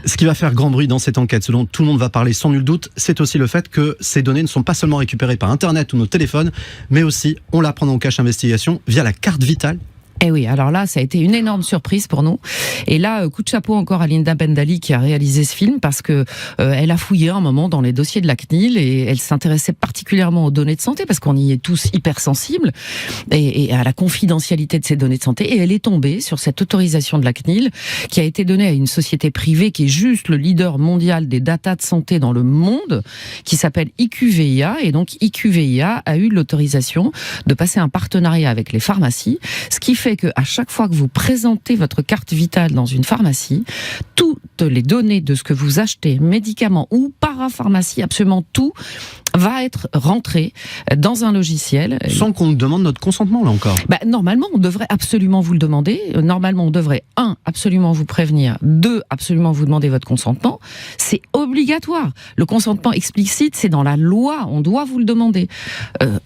Ce qui va faire grand bruit dans cette enquête, ce dont tout le monde va parler sans nul doute, c'est aussi le fait que ces données ne sont pas seulement récupérées par Internet ou nos téléphones, mais aussi, on l'apprend dans Cache Investigation, via la carte vitale. Eh oui, alors là, ça a été une énorme surprise pour nous. Et là, coup de chapeau encore à Linda Bendali qui a réalisé ce film parce que elle a fouillé un moment dans les dossiers de la CNIL et elle s'intéressait particulièrement aux données de santé parce qu'on y est tous hypersensibles et à la confidentialité de ces données de santé. Et elle est tombée sur cette autorisation de la CNIL qui a été donnée à une société privée qui est juste le leader mondial des datas de santé dans le monde, qui s'appelle IQVIA. Et donc IQVIA a eu l'autorisation de passer un partenariat avec les pharmacies, ce qui fait qu'à chaque fois que vous présentez votre carte vitale dans une pharmacie, toutes les données de ce que vous achetez, médicaments ou parapharmacie, absolument tout, va être rentré dans un logiciel. Sans qu'on nous demande notre consentement, là encore. Normalement, on devrait absolument vous le demander. Normalement, on devrait, 1, absolument vous prévenir. 2, absolument vous demander votre consentement. C'est obligatoire. Le consentement explicite, c'est dans la loi. On doit vous le demander.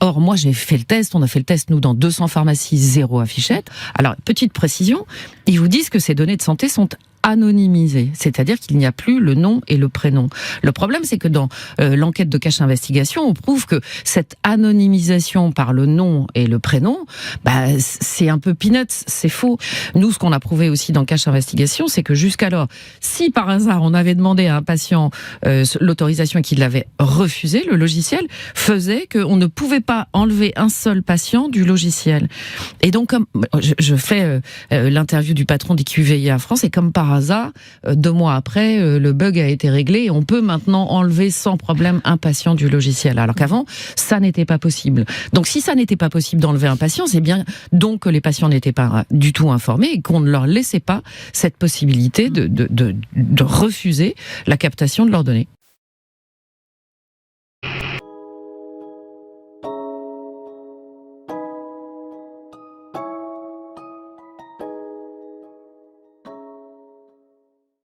Or, moi, j'ai fait le test. On a fait le test, nous, dans 200 pharmacies, 0 affichette. Alors, petite précision, ils vous disent que ces données de santé sont anonymisé, c'est-à-dire qu'il n'y a plus le nom et le prénom. Le problème, c'est que dans l'enquête de Cache Investigation, on prouve que cette anonymisation par le nom et le prénom, c'est un peu peanuts, c'est faux. Nous, ce qu'on a prouvé aussi dans Cache Investigation, c'est que jusqu'alors, si par hasard on avait demandé à un patient l'autorisation et qu'il l'avait refusé, le logiciel faisait qu'on ne pouvait pas enlever un seul patient du logiciel. Et donc, comme je fais l'interview du patron d'IQVIA France, et comme par hasard, 2 mois après, le bug a été réglé et on peut maintenant enlever sans problème un patient du logiciel. Alors qu'avant, ça n'était pas possible. Donc si ça n'était pas possible d'enlever un patient, c'est bien donc que les patients n'étaient pas du tout informés et qu'on ne leur laissait pas cette possibilité de refuser la captation de leurs données.